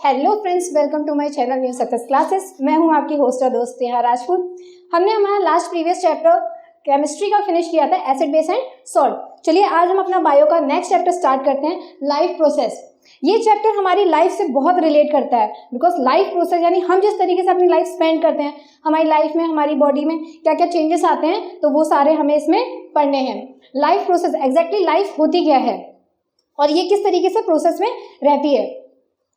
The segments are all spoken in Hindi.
Hello friends, welcome to my channel new success classes. मैं हूं आपकी होस्ट और दोस्त नेहा राजपूत। हमने हमारा लास्ट प्रीवियस चैप्टर केमिस्ट्री का फिनिश किया था, एसिड बेस एंड सॉल्ट। चलिए आज हम अपना बायो का नेक्स्ट चैप्टर स्टार्ट करते हैं, लाइफ प्रोसेस। ये चैप्टर हमारी लाइफ से बहुत रिलेट करता है, बिकॉज लाइफ प्रोसेस यानी हम जिस तरीके से अपनी लाइफ स्पेंड करते हैं, हमारी लाइफ में हमारी बॉडी में क्या क्या चेंजेस आते हैं, तो वो सारे हमें इसमें पढ़ने हैं। लाइफ प्रोसेस, एग्जैक्टली लाइफ होती क्या है और ये किस तरीके से प्रोसेस में रहती है।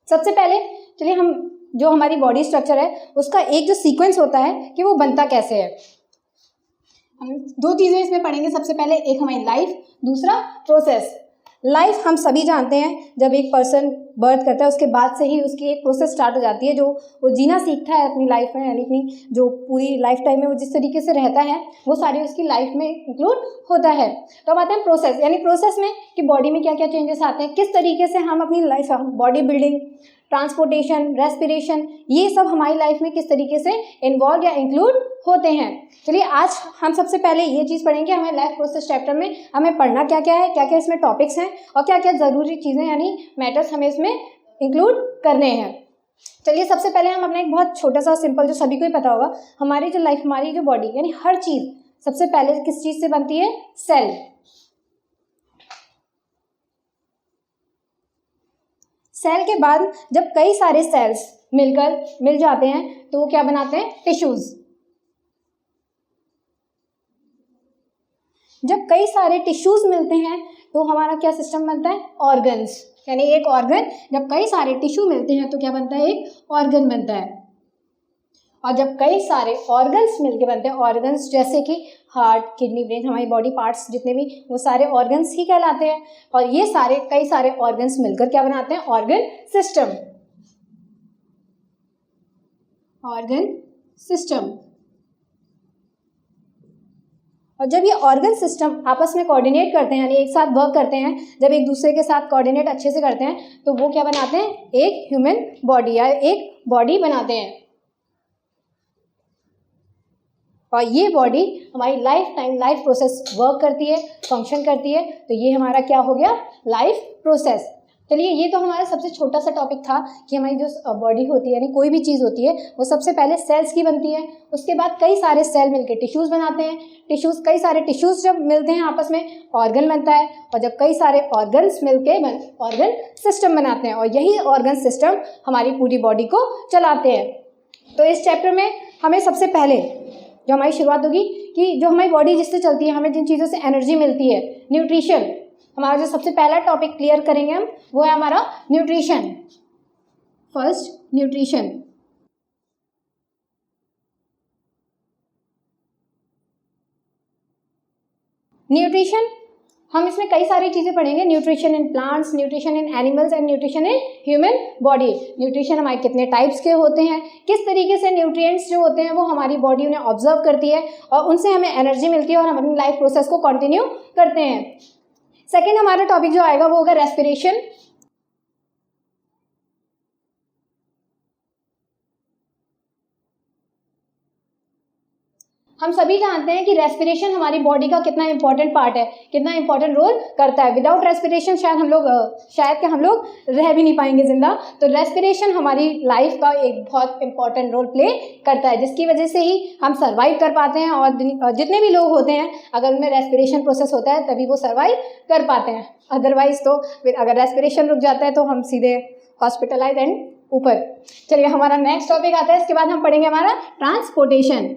सबसे पहले चलिए हम जो हमारी बॉडी स्ट्रक्चर है उसका एक जो सीक्वेंस होता है कि वो बनता कैसे है। हम दो चीज़ें इसमें पढ़ेंगे। सबसे पहले एक हमारी लाइफ, दूसरा प्रोसेस। लाइफ हम सभी जानते हैं, जब एक पर्सन बर्थ करता है उसके बाद से ही उसकी एक प्रोसेस स्टार्ट हो जाती है, जो वो जीना सीखता है अपनी लाइफ में, यानी अपनी जो पूरी लाइफ टाइम में वो जिस तरीके से रहता है वो सारी उसकी लाइफ में इंक्लूड होता है। तो अब आते हैं प्रोसेस, यानी प्रोसेस में कि बॉडी में क्या क्या चेंजेस आते हैं, किस तरीके से हम अपनी life, body building, transportation, respiration, ये सब हमारी लाइफ में किस तरीके से इन्वॉल्व या इंक्लूड होते हैं। चलिए आज हम सबसे पहले ये चीज़ पढ़ेंगे, हमें लाइफ प्रोसेस चैप्टर में हमें पढ़ना क्या क्या है, क्या क्या इसमें टॉपिक्स हैं और क्या क्या ज़रूरी चीज़ें यानी मैटर्स हमें इसमें इंक्लूड करने हैं। चलिए सबसे पहले हम अपना एक बहुत छोटा सा सिंपल, जो सभी को ही पता होगा, हमारी जो लाइफ, हमारी जो बॉडी यानी हर चीज़ सबसे पहले किस चीज़ से बनती है? सेल। सेल के बाद जब कई सारे सेल्स मिल जाते हैं तो वो क्या बनाते हैं? टिश्यूज। जब कई सारे टिश्यूज मिलते हैं तो हमारा क्या सिस्टम बनता है? ऑर्गन्स। यानी एक ऑर्गन, जब कई सारे टिश्यू मिलते हैं तो क्या बनता है? एक ऑर्गन बनता है। और जब कई सारे ऑर्गन्स मिलके बनते हैं, ऑर्गन्स जैसे कि हार्ट, किडनी, ब्रेन, हमारी बॉडी पार्ट्स जितने भी, वो सारे ऑर्गन्स ही कहलाते हैं। और ये सारे कई सारे ऑर्गन्स मिलकर क्या बनाते हैं? Organ system. Organ system. और जब ये ऑर्गन सिस्टम आपस में कोऑर्डिनेट करते हैं, यानी एक साथ वर्क करते हैं, जब एक दूसरे के साथ कोऑर्डिनेट अच्छे से करते हैं तो वो क्या बनाते हैं? एक ह्यूमन बॉडी या एक बॉडी बनाते हैं। और ये बॉडी हमारी life time life process work करती है, फंक्शन करती है। तो ये हमारा क्या हो गया? Life process. चलिए ये तो हमारा सबसे छोटा सा टॉपिक था कि हमारी जो बॉडी होती है, यानी कोई भी चीज़ होती है, वो सबसे पहले सेल्स की बनती है। उसके बाद कई सारे सेल मिलकर टिश्यूज़ बनाते हैं। टिश्यूज़, कई सारे टिश्यूज़ जब मिलते हैं आपस में, ऑर्गन बनता है। और जब कई सारे ऑर्गन्स मिलके ऑर्गन सिस्टम बनाते हैं। और यही ऑर्गन सिस्टम हमारी पूरी बॉडी को चलाते हैं। तो इस चैप्टर में हमें सबसे पहले जो हमारी शुरुआत होगी कि जो हमारी बॉडी जिससे चलती है, हमें जिन चीज़ों से एनर्जी मिलती है, न्यूट्रिशन। हमारा जो सबसे पहला टॉपिक क्लियर करेंगे हम, वो है हमारा न्यूट्रिशन। First, nutrition. न्यूट्रिशन, हम इसमें कई सारी चीज़ें पढ़ेंगे। Nutrition in plants, nutrition in animals and nutrition in human body. Nutrition हमारे कितने टाइप्स के होते हैं, किस तरीके से न्यूट्रिएंट्स जो होते हैं वो हमारी बॉडी उन्हें ऑब्जर्व करती है और उनसे हमें एनर्जी मिलती है और हम अपनी लाइफ प्रोसेस को कंटिन्यू करते हैं। सेकेंड हमारा टॉपिक जो आएगा वो होगा रेस्पिरेशन। हम सभी जानते हैं कि रेस्पिरेशन हमारी बॉडी का कितना इंपॉर्टेंट पार्ट है, कितना इंपॉर्टेंट रोल करता है। विदाउट रेस्पिरेशन शायद हम लोग रह भी नहीं पाएंगे जिंदा। तो रेस्पिरेशन हमारी लाइफ का एक बहुत इंपॉर्टेंट रोल प्ले करता है, जिसकी वजह से ही हम सर्वाइव कर पाते हैं। और जितने भी लोग होते हैं, अगर उनमें रेस्पिरेशन प्रोसेस होता है तभी वो सर्वाइव कर पाते हैं। अदरवाइज तो फिर अगर रेस्पिरेशन रुक जाता है तो हम सीधे हॉस्पिटलाइज एंड ऊपर। चलिए हमारा नेक्स्ट टॉपिक आता है, इसके बाद हम पढ़ेंगे हमारा ट्रांसपोर्टेशन।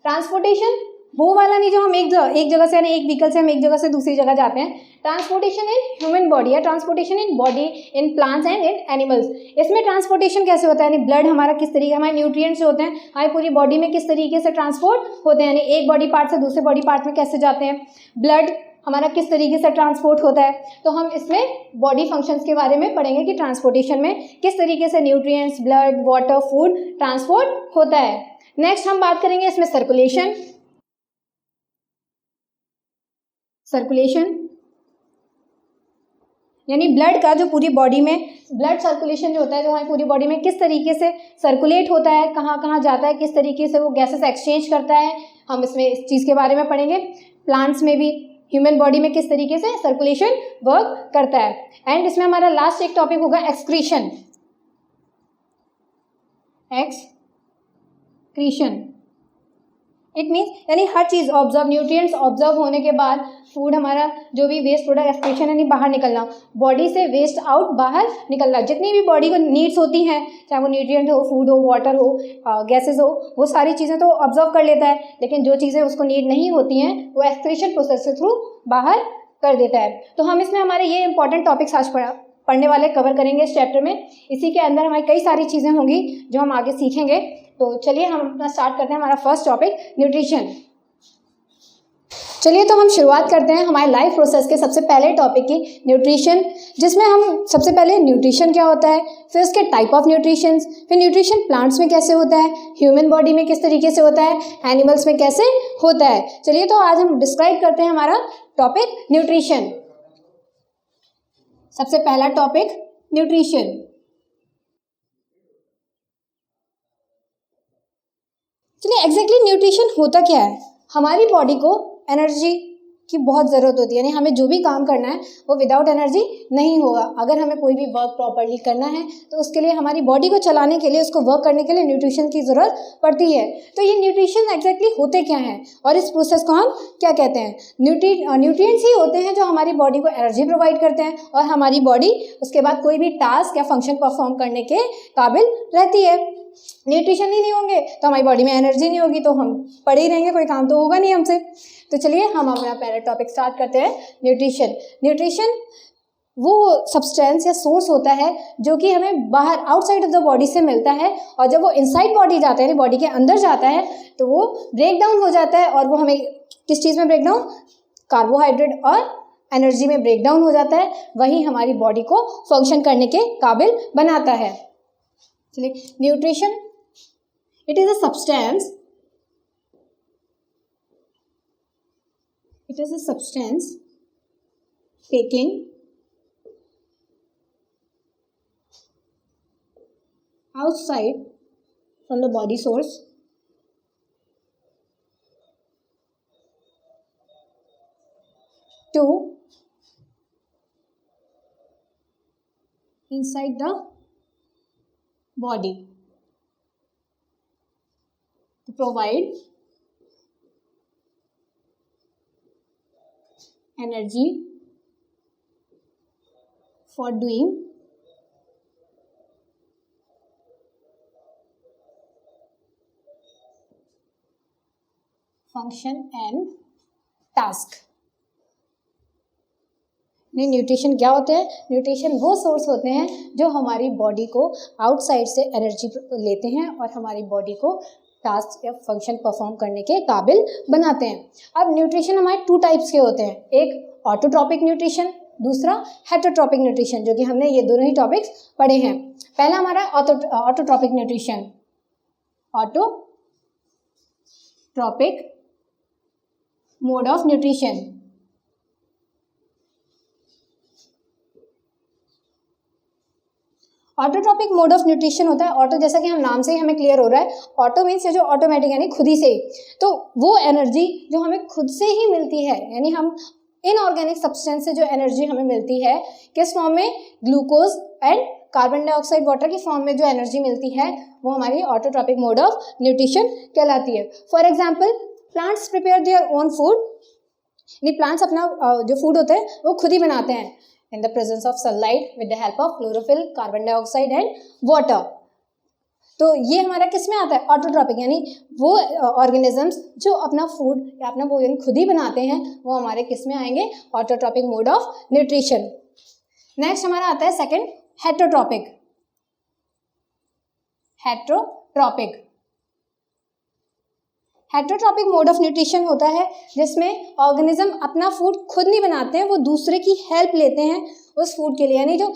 ट्रांसपोर्टेशन वो वाला नहीं जो हम एक जगह से, यानी एक व्हीकल से हम एक जगह से दूसरी जगह जाते हैं। ट्रांसपोर्टेशन इन ह्यूमन बॉडी या transportation in body in plants and in animals. इसमें ट्रांसपोर्टेशन कैसे होता है, यानी ब्लड हमारा किस तरीके, हमारे न्यूट्रिएंट्स जो होते हैं हमारी पूरी बॉडी में किस तरीके से ट्रांसपोर्ट होते हैं, यानी एक बॉडी पार्ट से दूसरे बॉडी पार्ट में कैसे जाते हैं। ब्लड हमारा किस तरीके से ट्रांसपोर्ट होता है। तो हम इसमें बॉडी फंक्शंस के बारे में पढ़ेंगे कि ट्रांसपोर्टेशन में किस तरीके से nutrients, blood, water, food transport होता है। नेक्स्ट हम बात करेंगे इसमें सर्कुलेशन। यानी ब्लड का जो पूरी बॉडी में ब्लड सर्कुलेशन जो होता है, जो हमारी पूरी बॉडी में किस तरीके से सर्कुलेट होता है, कहाँ कहाँ जाता है, किस तरीके से वो गैसेस एक्सचेंज करता है, हम इसमें इस चीज़ के बारे में पढ़ेंगे। प्लांट्स में भी, ह्यूमन बॉडी में किस तरीके से सर्कुलेशन वर्क करता है। एंड इसमें हमारा लास्ट एक टॉपिक होगा एक्सक्रीशन। एक्सक्रीशन इट मीन्स यानी हर चीज़ ऑब्जर्व, न्यूट्रिएंट्स ऑब्जर्व होने के बाद फूड हमारा जो भी वेस्ट प्रोडक्ट एक्सक्रीशन यानी बाहर निकलना, बॉडी से वेस्ट आउट बाहर निकलना। जितनी भी बॉडी को नीड्स होती हैं, चाहे वो न्यूट्रिएंट हो, फूड हो, वाटर हो, गैसेस हो, वो सारी चीज़ें तो ऑब्जर्व कर लेता है, लेकिन जो चीज़ें उसको नीड नहीं होती हैं वो एक्सक्रीशन प्रोसेस के थ्रू बाहर कर देता है। तो हम इसमें हमारे ये इंपॉर्टेंट टॉपिक्स आज पढ़ने वाले कवर करेंगे इस चैप्टर में। इसी के अंदर हमारी कई सारी चीज़ें होंगी जो हम आगे सीखेंगे। तो चलिए हम अपना स्टार्ट करते हैं हमारा फर्स्ट टॉपिक न्यूट्रिशन। चलिए तो हम शुरुआत करते हैं हमारे लाइफ प्रोसेस के सबसे पहले टॉपिक की, न्यूट्रिशन, जिसमें हम सबसे पहले न्यूट्रिशन क्या होता है, फिर उसके टाइप ऑफ न्यूट्रिशन, फिर न्यूट्रिशन प्लांट्स में कैसे होता है, ह्यूमन बॉडी में किस तरीके से होता है, एनिमल्स में कैसे होता है। चलिए तो आज हम डिस्क्राइब करते हैं हमारा टॉपिक न्यूट्रिशन। सबसे पहला टॉपिक न्यूट्रिशन। चलिए एग्जैक्टली न्यूट्रिशन होता क्या है। हमारी बॉडी को एनर्जी की बहुत ज़रूरत होती है, यानी हमें जो भी काम करना है वो विदाउट एनर्जी नहीं होगा। अगर हमें कोई भी वर्क प्रॉपरली करना है तो उसके लिए हमारी बॉडी को चलाने के लिए, उसको वर्क करने के लिए न्यूट्रिशन की ज़रूरत पड़ती है। तो ये न्यूट्रिशन एग्जैक्टली होते क्या हैं और इस प्रोसेस को हम क्या कहते हैं। न्यूट्रिएंट्स ही होते हैं जो हमारी बॉडी को एनर्जी प्रोवाइड करते हैं और हमारी बॉडी उसके बाद कोई भी टास्क या फंक्शन परफॉर्म करने के काबिल रहती है। न्यूट्रिशन ही नहीं होंगे तो हमारी बॉडी में एनर्जी नहीं होगी, तो हम पड़े ही रहेंगे, कोई काम तो होगा नहीं हमसे। तो चलिए हम अपना पहला टॉपिक स्टार्ट करते हैं, न्यूट्रिशन। न्यूट्रिशन वो सब्सटेंस या सोर्स होता है जो कि हमें बाहर आउटसाइड ऑफ द बॉडी से मिलता है, और जब वो इनसाइड बॉडी जाता है यानी बॉडी के अंदर जाता है तो वो ब्रेक डाउन हो जाता है। और वो हमें किस चीज़ में ब्रेक डाउन, कार्बोहाइड्रेट और एनर्जी में ब्रेक डाउन हो जाता है। वही हमारी बॉडी को फंक्शन करने के काबिल बनाता है। चलिए nutrition it is a substance, it is a substance taken outside from the body source to inside the body to provide energy for doing function and task। Nutrition क्या होते हैं? न्यूट्रिशन वो सोर्स होते हैं जो हमारी बॉडी को आउटसाइड से एनर्जी लेते हैं और हमारी बॉडी को टास्क या फंक्शन परफॉर्म करने के काबिल बनाते हैं। अब न्यूट्रिशन हमारे टू टाइप्स के होते हैं, एक ऑटोट्रॉपिक न्यूट्रिशन, दूसरा हेटरोट्रॉपिक न्यूट्रिशन, जो कि हमने ये दोनों ही टॉपिक्स पढ़े हैं। पहला हमारा autotrophic nutrition. Autotrophic mode of nutrition. Autotrophic mode of nutrition होता है, ऑटो जैसा कि हम नाम से ही हमें क्लियर हो रहा है, ऑटो मीन्स जो ऑटोमेटिक यानी खुद ही से, तो वो एनर्जी जो हमें खुद से ही मिलती है, यानी हम इनऑर्गेनिक सब्सटेंस से जो एनर्जी हमें मिलती है किस फॉर्म में, glucose and carbon dioxide water की फॉर्म में जो एनर्जी मिलती है वो हमारी ऑटोट्रॉपिक मोड ऑफ न्यूट्रिशन कहलाती है। For example plants prepare their own food, यानी प्लांट्स अपना जो फूड होता है वो खुद ही बनाते हैं in the presence of sunlight with the help of chlorophyll, carbon dioxide and water। तो ये हमारा किस में आता है, ऑटोट्रॉपिक, यानी वो ऑर्गेनिजम्स जो अपना फूड या अपना भोजन खुद ही बनाते हैं वो हमारे किस में आएंगे, autotrophic mode of nutrition. Next हमारा आता है second, heterotrophic. Heterotrophic heterotrophic mode of nutrition होता है जिसमें ऑर्गेनिज्म अपना फूड खुद नहीं बनाते हैं, वो दूसरे की हेल्प लेते हैं उस फूड के लिए, यानी जो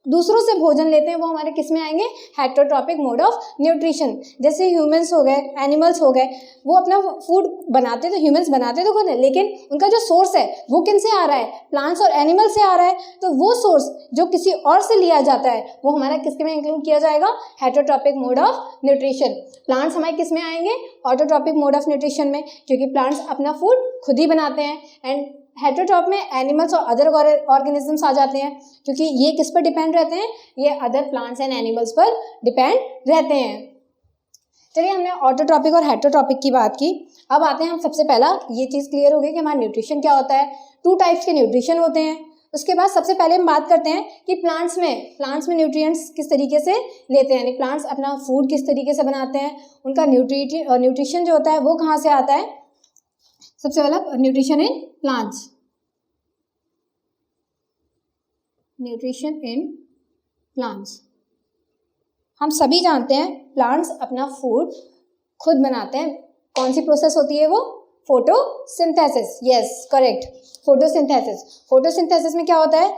दूसरों से भोजन लेते हैं वो हमारे किस में आएंगे, हेटरोट्रॉपिक मोड ऑफ न्यूट्रिशन। जैसे ह्यूमंस हो गए, एनिमल्स हो गए, वो अपना फूड बनाते तो ह्यूमंस बनाते तो खुद है, लेकिन उनका जो सोर्स है वो किन से आ रहा है, प्लांट्स और एनिमल से आ रहा है। तो वो सोर्स जो किसी और से लिया जाता है वो हमारा किसके में इंक्लूड किया जाएगा, heterotrophic mode of nutrition. Plants हमारे किस में आएंगे, ऑटोट्रॉपिक मोड ऑफ न्यूट्रिशन में, क्योंकि प्लांट्स अपना फूड खुद ही बनाते हैं। एंड हेटरोट्रॉप में एनिमल्स और अदर ऑर्गेनिजम्स आ जाते हैं, क्योंकि ये किस पर डिपेंड रहते हैं, ये अदर प्लांट्स एंड एनिमल्स पर डिपेंड रहते हैं। चलिए हमने ऑटोट्रॉपिक और हेटरोट्रॉपिक की बात की, अब आते हैं हम सबसे पहला, ये चीज़ क्लियर हो गई कि हमारा न्यूट्रिशन क्या होता है। 2 टाइप्स के न्यूट्रिशन होते हैं। उसके बाद सबसे पहले हम बात करते हैं कि प्लांट्स में न्यूट्रिएंट्स किस तरीके से लेते हैं, यानी प्लांट्स अपना फूड किस तरीके से बनाते हैं, उनका न्यूट्रिशन जो होता है वो कहाँ से आता है। सबसे पहला nutrition in plants, nutrition in plants. हम सभी जानते हैं प्लांट्स अपना फूड खुद बनाते हैं। कौन सी प्रोसेस होती है वो, photosynthesis. Yes correct, photosynthesis. Photosynthesis में क्या होता है,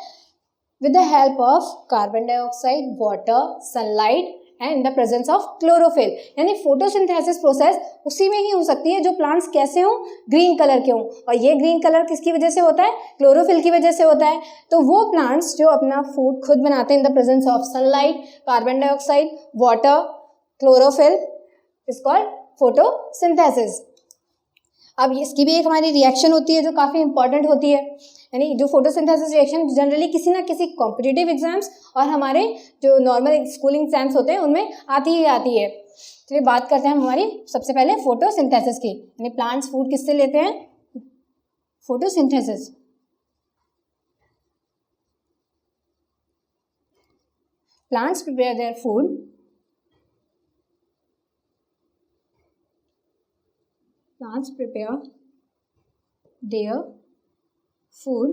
with the help of carbon dioxide, water, sunlight and the presence of chlorophyll. यानी फोटोसिंथेसिस प्रोसेस उसी में ही हो सकती है जो प्लांट्स कैसे हों, ग्रीन कलर के हों, और ये ग्रीन कलर किसकी वजह से होता है, क्लोरोफिल की वजह से होता है। तो वो प्लांट्स जो अपना फूड खुद बनाते हैं इन the presence of sunlight, carbon dioxide, water, chlorophyll, is called photosynthesis. अब इसकी भी एक हमारी रिएक्शन होती है जो काफ़ी इंपॉर्टेंट होती है, यानी जो फोटोसिंथेसिस रिएक्शन जनरली किसी ना किसी कॉम्पिटिटिव एग्जाम्स और हमारे जो नॉर्मल स्कूलिंग एग्जाम्स होते हैं उनमें आती ही आती है। चलिए बात करते हैं हम हमारी सबसे पहले फोटोसिंथेसिस की, यानी प्लांट्स फूड किससे लेते हैं, photosynthesis. Plants prepare their food, plants prepare their food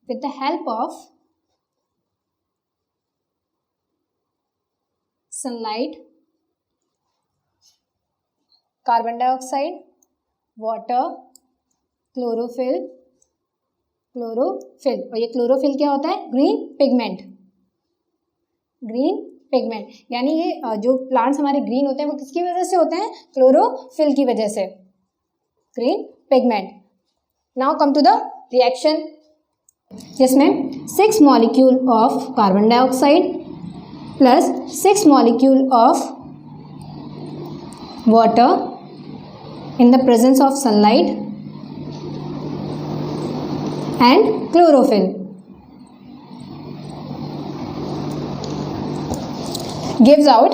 with the help of sunlight, carbon dioxide, water, chlorophyll, और ये क्लोरोफिल क्या होता है, ग्रीन पिगमेंट। ग्रीन पिगमेंट यानी ये जो प्लांट्स हमारे ग्रीन होते हैं वो किसकी वजह से होते हैं, क्लोरोफिल की वजह से, green pigment. Now come to the reaction, जिसमें 6 molecule of carbon dioxide plus 6 molecule of water in the presence of sunlight and chlorophyll gives out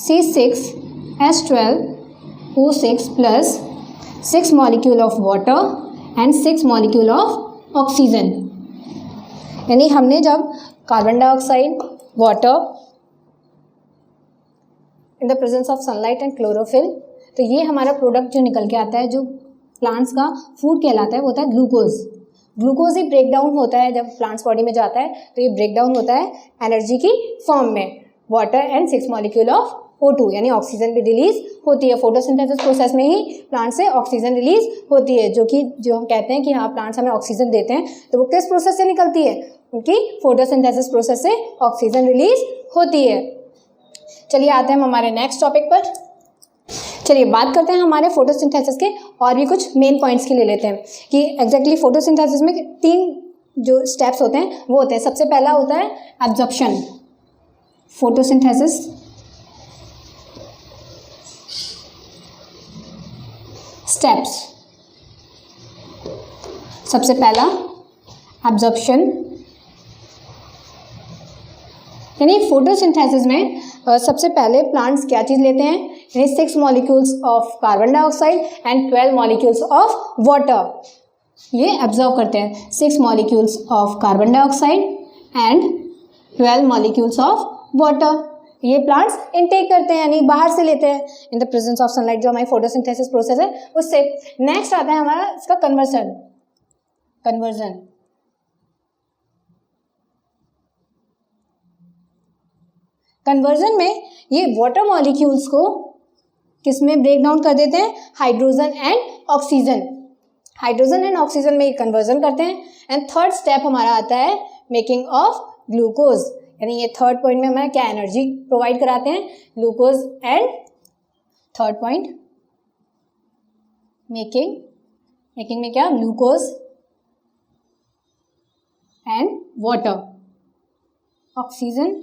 C6H12O6 plus 6 molecule of water and 6 molecule of oxygen। यानी हमने जब carbon dioxide, water in the presence of sunlight and chlorophyll, तो ये हमारा प्रोडक्ट जो निकल के आता है, जो प्लांट्स का फूड कहलाता है, वो होता है ग्लूकोज। ग्लूकोज ही ब्रेक डाउन होता है जब प्लांट्स बॉडी में जाता है, तो ये ब्रेक डाउन होता है एनर्जी की फॉर्म में, water and 6 molecule of O2, यानी ऑक्सीजन भी रिलीज होती है। फोटोसिंथेसिस प्रोसेस में ही प्लांट से ऑक्सीजन रिलीज होती है, जो हम कहते हैं कि हाँ प्लांट्स हमें ऑक्सीजन देते हैं, तो वो किस प्रोसेस से निकलती है, उनकी फोटोसिंथेसिस प्रोसेस से ऑक्सीजन रिलीज होती है। चलिए आते हैं हम हमारे नेक्स्ट टॉपिक पर। चलिए बात करते हैं हमारे फोटोसिंथेसिस के और भी कुछ मेन पॉइंट्स के ले लेते हैं कि एग्जैक्टली फोटोसिंथेसिस में 3 जो स्टेप्स होते हैं वो होते हैं। सबसे पहला होता है एब्जॉर्प्शन। फोटोसिंथेसिस स्टेप्स, सबसे पहला एब्जॉर्प्शन, यानी फोटोसिंथेसिस में सबसे पहले प्लांट्स क्या चीज़ लेते हैं, यानी 6 molecules of carbon dioxide and 12 molecules of water, ये एब्जॉर्ब करते हैं। 6 molecules of carbon dioxide and 12 molecules of water, ये प्लांट्स इनटेक करते हैं, यानी बाहर से लेते हैं इन द प्रेजेंस ऑफ सनलाइट, जो हमारी फोटोसिंथेसिस प्रोसेस है उससे। नेक्स्ट आता है हमारा इसका कन्वर्जन। कन्वर्जन में ये वाटर मॉलिक्यूल्स को किस में ब्रेक डाउन कर देते हैं, hydrogen and oxygen, hydrogen and oxygen में कन्वर्जन करते हैं। एंड थर्ड स्टेप हमारा आता है मेकिंग ऑफ ग्लूकोज, यानी ये थर्ड पॉइंट में हमें क्या एनर्जी प्रोवाइड कराते हैं, glucose and third point making में क्या, glucose and water, oxygen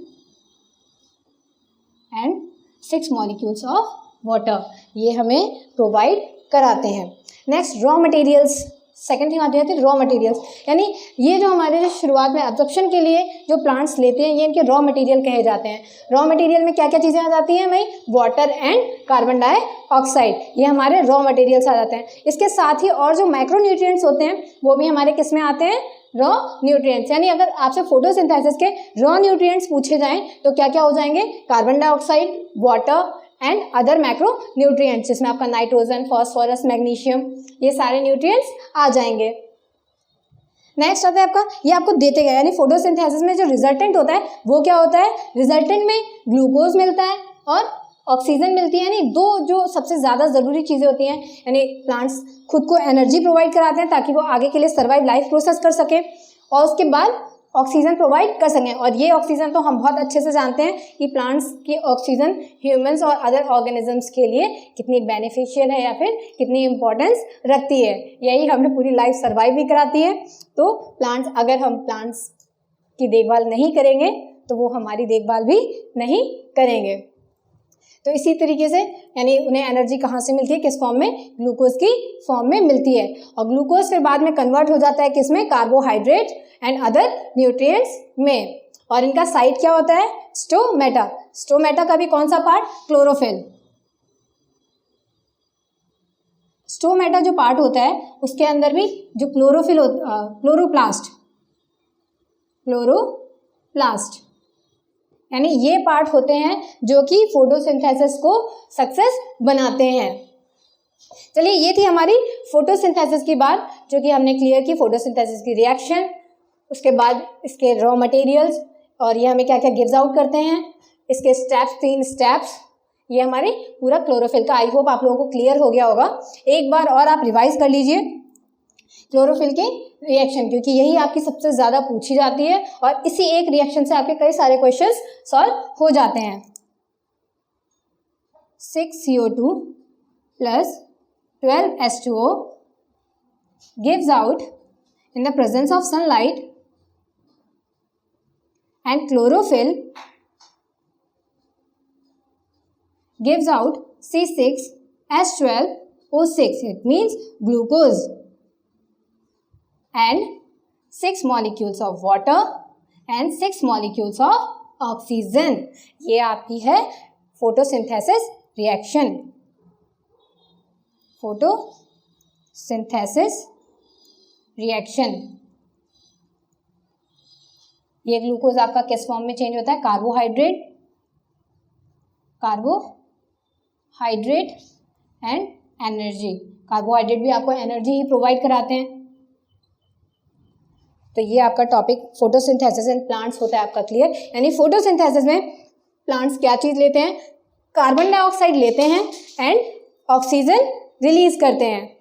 and 6 molecules of water, ये हमें प्रोवाइड कराते हैं। Next raw materials, second thing आती है रॉ मटेरियल्स, यानी ये जो हमारे जो शुरुआत में एब्जॉर्प्शन के लिए जो प्लांट्स लेते हैं ये इनके रॉ मटेरियल कहे जाते हैं। रॉ मटेरियल में क्या क्या चीज़ें आ जाती हैं भाई, वाटर एंड कार्बन डाइऑक्साइड, ये हमारे रॉ मटेरियल्स आ जाते हैं। इसके साथ ही और जो माइक्रो न्यूट्रिएंट्स होते हैं वो भी हमारे किस में आते हैं, रॉ न्यूट्रिएंट्स। यानी अगर आपसे फोटोसिंथेसिस के रॉ न्यूट्रिएंट्स पूछे जाएं तो क्या क्या हो जाएंगे, carbon dioxide, water and other macro nutrients, जिसमें आपका नाइट्रोजन, फॉस्फोरस, मैग्नीशियम, ये सारे न्यूट्रिएंट्स आ जाएंगे। नेक्स्ट आता है आपका, ये आपको देते गए, यानी फोटोसिंथेसिस में जो रिजल्टेंट होता है वो क्या होता है, रिजल्टेंट में ग्लूकोज मिलता है और ऑक्सीजन मिलती है, यानी दो जो सबसे ज़्यादा ज़रूरी चीज़ें होती हैं। यानी प्लांट्स खुद को एनर्जी प्रोवाइड कराते हैं ताकि वो आगे के लिए सर्वाइव लाइफ प्रोसेस कर सकें और उसके बाद ऑक्सीजन प्रोवाइड कर सकें। और ये ऑक्सीजन तो हम बहुत अच्छे से जानते हैं कि प्लांट्स की ऑक्सीजन ह्यूमंस और अदर ऑर्गेनिजम्स के लिए कितनी बेनिफिशियल है या फिर कितनी इम्पोर्टेंस रखती है, यही हमें पूरी लाइफ सर्वाइव भी कराती है। तो प्लांट्स, अगर हम प्लांट्स की देखभाल नहीं करेंगे तो वो हमारी देखभाल भी नहीं करेंगे। तो इसी तरीके से यानी उन्हें एनर्जी कहाँ से मिलती है, किस फॉर्म में, ग्लूकोज की फॉर्म में मिलती है। और ग्लूकोज फिर बाद में कन्वर्ट हो जाता है किसमें, कार्बोहाइड्रेट एंड अदर न्यूट्रिएंट्स में। और इनका साइट क्या होता है, स्टोमेटा। स्टोमेटा का भी कौन सा पार्ट, क्लोरोफिल। स्टोमेटा जो पार्ट होता है उसके अंदर भी जो क्लोरोफिल क्लोरोप्लास्ट यानी ये पार्ट होते हैं जो कि फोटोसिंथेसिस को सक्सेस बनाते हैं। चलिए, ये थी हमारी फोटोसिंथेसिस की बात, जो कि हमने क्लियर की फोटोसिंथेसिस की रिएक्शन, उसके बाद इसके रॉ मटेरियल्स और ये हमें क्या क्या गिव्स आउट करते हैं, इसके स्टेप्स, 3 स्टेप्स, ये हमारे पूरा क्लोरोफिल का। आई होप आप लोगों को क्लियर हो गया होगा। एक बार और आप रिवाइज कर लीजिए क्लोरोफिल के रिएक्शन, क्योंकि यही आपकी सबसे ज़्यादा पूछी जाती है और इसी एक रिएक्शन से आपके कई सारे क्वेश्चंस सॉल्व हो जाते हैं। 6CO2 plus 12H2O gives out in the presence of sunlight, and chlorophyll gives out C6H12O6. It means glucose, and 6 molecules of water and 6 molecules of oxygen. ये आपकी है फोटोसिंथेसिस रिएक्शन। फोटोसिंथेसिस रिएक्शन, ये ग्लूकोज आपका किस फॉर्म में चेंज होता है, कार्बोहाइड्रेट एंड एनर्जी। कार्बोहाइड्रेट भी आपको एनर्जी ही प्रोवाइड कराते हैं। तो ये आपका टॉपिक फोटोसिंथेसिस इन प्लांट्स होता है आपका क्लियर। यानी फोटोसिंथेसिस में प्लांट्स क्या चीज़ लेते हैं, कार्बन डाइऑक्साइड लेते हैं एंड ऑक्सीजन रिलीज करते हैं।